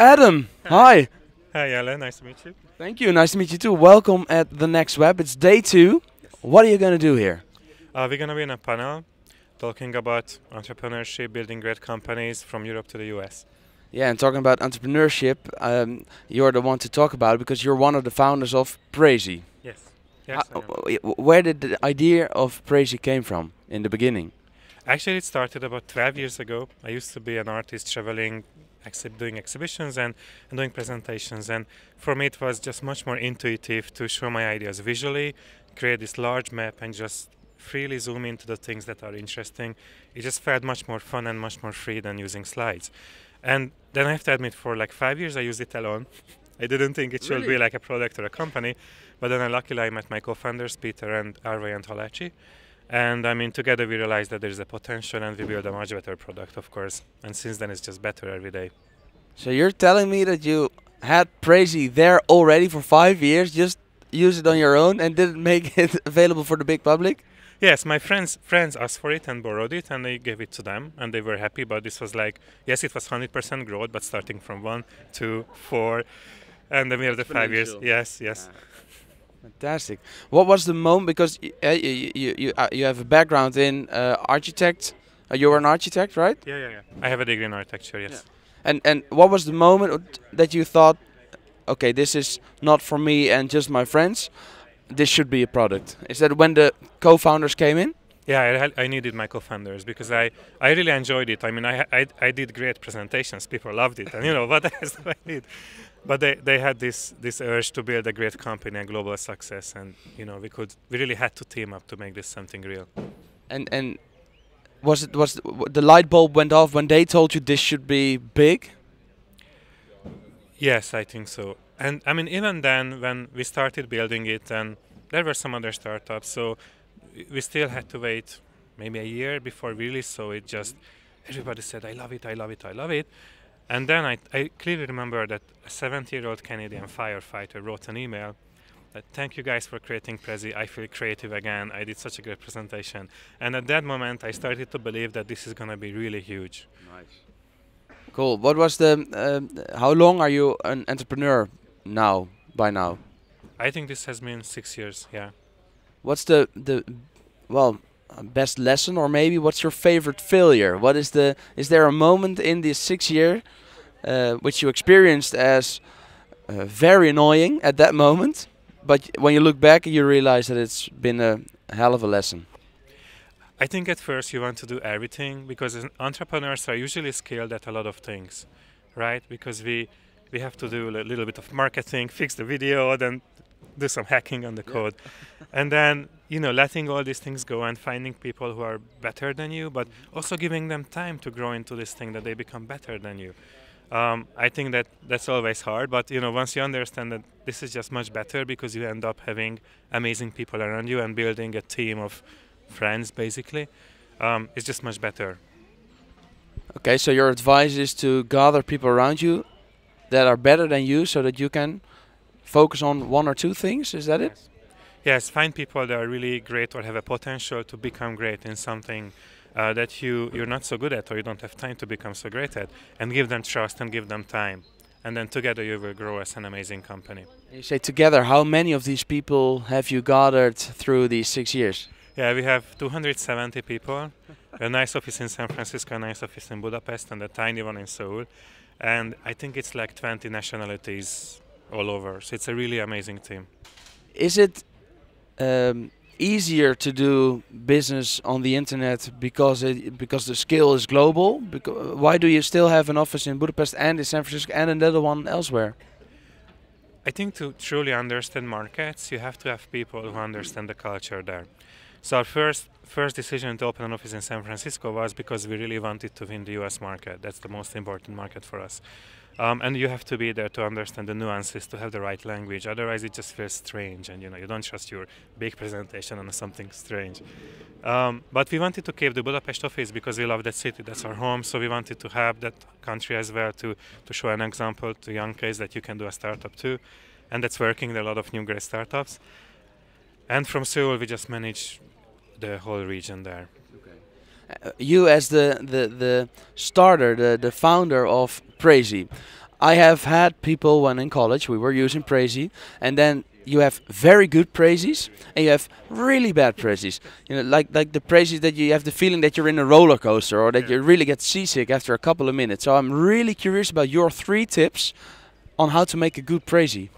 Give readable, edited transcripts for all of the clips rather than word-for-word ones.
Adam, Hi. hi. Hi, Jelle. Nice to meet you. Thank you. Nice to meet you too. Welcome at the Next Web. It's day 2. Yes. What are you going to do here? We're going to be in a panel talking about entrepreneurship, building great companies from Europe to the US. Yeah, and talking about entrepreneurship, you're the one to talk about it because you're one of the founders of Prezi. Yes. Yes, I am. Where did the idea of Prezi came from in the beginning? Actually, it started about 12 years ago. I used to be an artist traveling, doing exhibitions and doing presentations. And for me, it was just much more intuitive to show my ideas visually, create this large map, and just freely zoom into the things that are interesting. It just felt much more fun and much more free than using slides. And then I have to admit, for like 5 years, I used it alone. I didn't think it should be Really? like a product or a company. But then luckily I met my co-founders, Peter and Arve and Halachi. And I mean, together we realized that there's a potential and we build a much better product, of course. And since then, it's just better every day. So you're telling me that you had Prezi there already for 5 years, just use it on your own and didn't make it available for the big public? Yes, my friends asked for it and borrowed it, and I gave it to them, and they were happy. But this was like, yes, it was 100% growth, but starting from 1, 2, 4, and then we have the 5 years. Exponential. Yes, yes. Fantastic. What was the moment? Because you have a background in architect. You were an architect, right? Yeah. I have a degree in architecture, yes. And what was the moment that you thought, okay, this is not for me and just my friends. This should be a product. Is that when the co-founders came in? Yeah, I needed my co-founders because I really enjoyed it. I mean, I did great presentations. People loved it, and what else do I need? But they had this urge to build a great company and global success, and we really had to team up to make this something real. And was the light bulb went off when they told you this should be big? Yes, I think so. And I mean, even then, when we started building it, and there were some other startups, so we still had to wait maybe a year before we really saw it. Just everybody said, "I love it, I love it, I love it." And then I clearly remember that a 70-year-old Canadian firefighter wrote an email that, "Thank you guys for creating Prezi. I feel creative again. I did such a great presentation." And at that moment, I started to believe that this is going to be really huge. Nice. Cool. What was the? How long are you an entrepreneur now? By now, I think this has been 6 years. Yeah. what's the best lesson, or maybe what's your favorite failure? What is the? Is there a moment in this 6 year which you experienced as very annoying at that moment, but when you look back, you realize that it's been a hell of a lesson? I think at first you want to do everything because entrepreneurs are usually skilled at a lot of things, right? Because we have to do a little bit of marketing, fix the video, then do some hacking on the code. And then, letting all these things go and finding people who are better than you, but also giving them time to grow into this thing that they become better than you. I think that's always hard, but once you understand that this is just much better because you end up having amazing people around you and building a team of friends, basically, it's just much better. Okay, so your advice is to gather people around you that are better than you, so that you can focus on 1 or 2 things. Is that it? Yes, find people that are really great or have a potential to become great in something that you're not so good at or you don't have time to become so great at, and give them trust and give them time. And then together you will grow as an amazing company. You say together, how many of these people have you gathered through these 6 years? Yeah, we have 270 people, a nice office in San Francisco, a nice office in Budapest, and a tiny one in Seoul. And I think it's like 20 nationalities all over. So it's a really amazing team. Is it easier to do business on the internet because the scale is global? Why do you still have an office in Budapest and in San Francisco and another one elsewhere? I think to truly understand markets, you have to have people who understand the culture there. So our first decision to open an office in San Francisco was because we really wanted to win the US market. That's the most important market for us. And you have to be there to understand the nuances, to have the right language. Otherwise, it just feels strange, and you don't trust your big presentation on something strange. But we wanted to keep the Budapest office because we love that city. That's our home. So we wanted to have that country as well to show an example to young kids that you can do a startup too, and that's working. There are a lot of new great startups. And from Seoul, we just manage the whole region there. You as the starter, the founder of Prezi, I have had people when in college we were using Prezi, and then you have very good Prezis and you have really bad Prezis. You know, like the Prezis that you have the feeling that you're in a roller coaster or that you really get seasick after a couple of minutes. So I'm really curious about your 3 tips on how to make a good Prezi.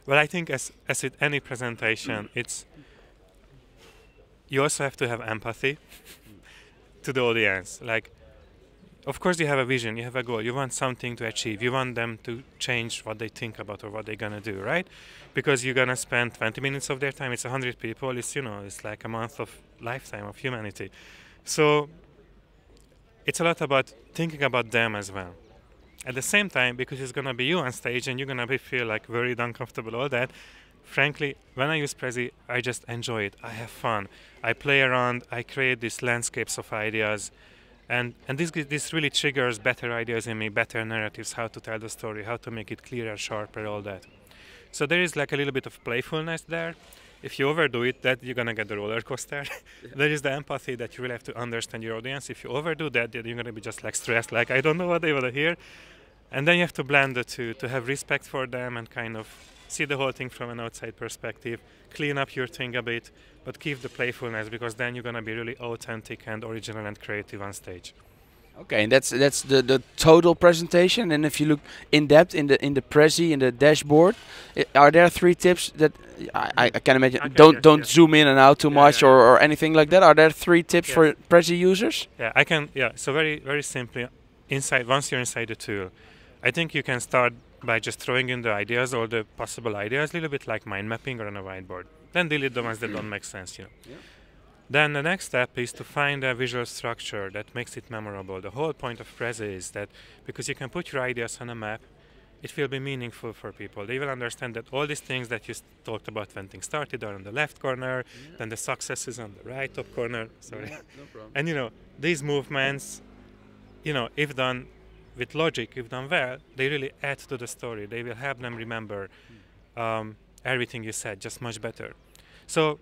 Well, I think as with any presentation, it's you also have to have empathy to the audience. Like, of course, you have a vision, you have a goal, you want something to achieve, you want them to change what they think about or what they're gonna do, right? Because you're gonna spend 20 minutes of their time. It's 100 people. It's it's like a month of lifetime of humanity. So it's a lot about thinking about them as well. At the same time, because it's gonna be you on stage and you're gonna feel like worried, uncomfortable, all that. Frankly, when I use Prezi, I just enjoy it. I have fun. I play around. I create these landscapes of ideas, and this really triggers better ideas in me, better narratives, how to tell the story, how to make it clearer, sharper, all that. So there is like a little bit of playfulness there. If you overdo it, that you're gonna get the roller coaster. There is the empathy that you really have to understand your audience. If you overdo that, then you're gonna be just like stressed, like I don't know what they want to hear. And then you have to blend the two to have respect for them and kind of see the whole thing from an outside perspective, clean up your thing a bit, but keep the playfulness, because then you're gonna be really authentic and original and creative on stage. Okay, and that's the total presentation. And if you look in depth in the Prezi, in the dashboard, are there 3 tips that I can imagine? Okay, Don't zoom in and out too much or anything like that. Are there 3 tips for Prezi users? Yeah, I can. Yeah, so very simply, once you're inside the tool, I think you can start by just throwing in the ideas or the possible ideas, a little bit like mind mapping or on a whiteboard. Then delete the ones that don't make sense. Yeah. Then the next step is to find a visual structure that makes it memorable. The whole point of Prezi is that because you can put your ideas on a map, it will be meaningful for people. They will understand that all these things that you talked about when things started are on the left corner, then the success is on the right top corner. Sorry. No problem. And these movements, if done with logic, if done well, they really add to the story. They will help them remember everything you said just much better. So,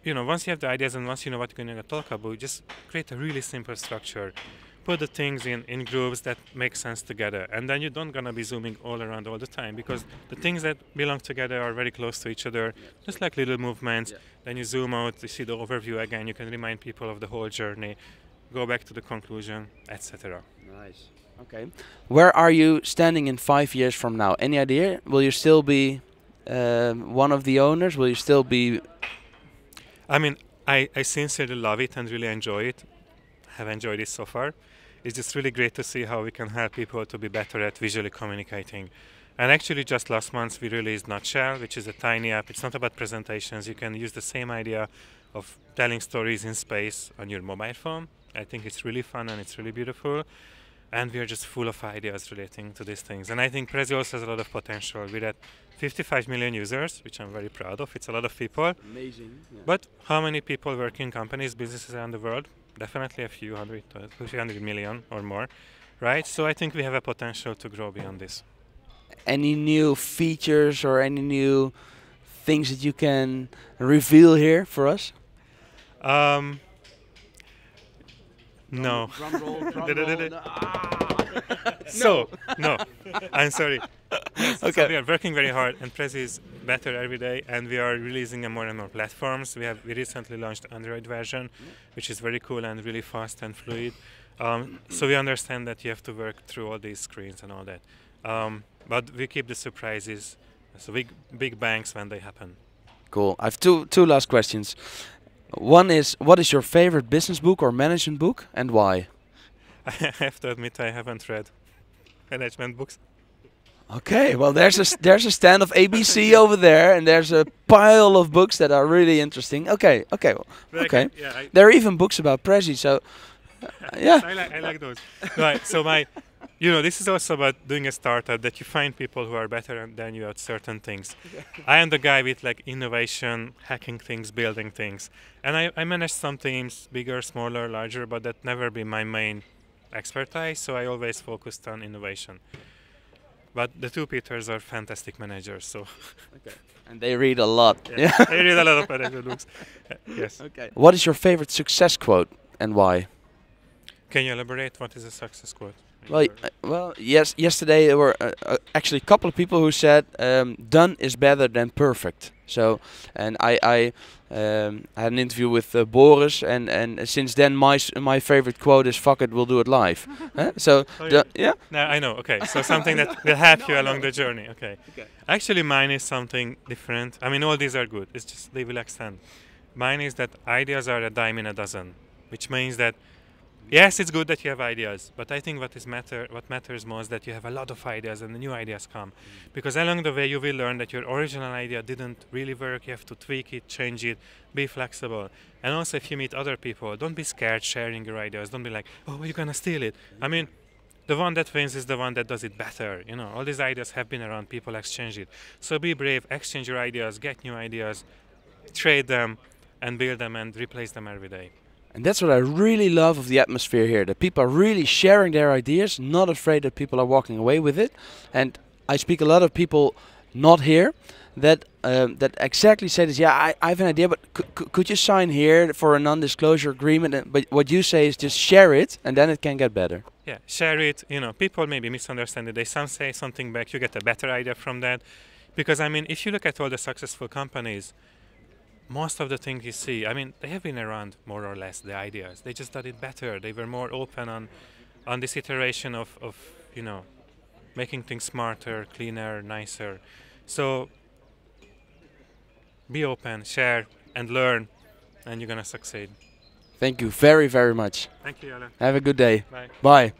once you have the ideas and once you know what you're going to talk about, just create a really simple structure. Put the things in groups that make sense together. And then you don't going to be zooming all around all the time, because the things that belong together are very close to each other, just like little movements. Then you zoom out, you see the overview again, you can remind people of the whole journey, go back to the conclusion, etc. Nice. Okay. Where are you standing in 5 years from now? Any idea? Will you still be one of the owners? Will you still be... I mean, I sincerely love it and really enjoy it. Have enjoyed it so far. It's just really great to see how we can help people to be better at visually communicating. And actually just last month we released Nutshell, which is a tiny app. It's not about presentations. You can use the same idea of telling stories in space on your mobile phone. I think it's really fun and it's really beautiful. And we are just full of ideas relating to these things. And I think Prezi also has a lot of potential. We're at 55 million users, which I'm very proud of. It's a lot of people. Amazing. Yeah. But how many people work in companies, businesses around the world? Definitely a few hundred million or more, right? So I think we have a potential to grow beyond this. Any new features or any new things that you can reveal here for us? No. Drum roll, drum roll. So, no. I'm sorry. Yes, Okay. So we are working very hard, and Prezi is better every day, and we are releasing more and more platforms. We recently launched Android version, which is very cool and really fast and fluid. So we understand that you have to work through all these screens and all that. But we keep the surprises, so big bangs when they happen. Cool. I have two last questions. One is, what is your favorite business book or management book, and why? I have to admit I haven't read management books. Okay, well there's a stand of ABC over there, and there's a pile of books that are really interesting. Okay. There are even books about Prezi, so yeah. I like those. Right. So this is also about doing a startup, that you find people who are better than you at certain things. I am the guy with like innovation, hacking things, building things, and I manage some teams, bigger, smaller, larger, but that never been my main expertise. So I always focused on innovation. But the two Peters are fantastic managers, so. Okay. And they read a lot. Yeah. They read a lot of management books. Yes. Okay. What is your favorite success quote and why? Can you elaborate? What is a success quote? Yes. Yesterday there were actually a couple of people who said done is better than perfect. So, and I had an interview with Boris, and since then my favorite quote is "Fuck it, we'll do it live." So, yeah. No, I know. Okay, so something that will help you along the journey. Okay. Actually, mine is something different. I mean, all these are good. It's just they will extend. Mine is that ideas are a dime in a dozen, which means that yes, it's good that you have ideas, but I think what matters most that you have a lot of ideas and the new ideas come. Because along the way you will learn that your original idea didn't really work, you have to tweak it, change it, be flexible. And also if you meet other people, don't be scared sharing your ideas, don't be like, oh, you're gonna steal it. I mean, the one that wins is the one that does it better. You know, all these ideas have been around, people exchange it. So be brave, exchange your ideas, get new ideas, trade them, and build them and replace them every day. And that's what I really love of the atmosphere here. That people are really sharing their ideas, not afraid that people are walking away with it. And I speak a lot of people not here that that exactly say this. Yeah, I have an idea, but could you sign here for a non-disclosure agreement? But what you say is just share it, and then it can get better. Yeah, share it. You know, people maybe misunderstand it. They say something back. You get a better idea from that. Because I mean, if you look at all the successful companies, most of the things you see, I mean, they have been around more or less, the ideas. They just did it better. They were more open on this iteration of you know, making things smarter, cleaner, nicer. So be open, share, and learn, and you're going to succeed. Thank you very, very much. Thank you, Jelle. Have a good day. Bye. Bye.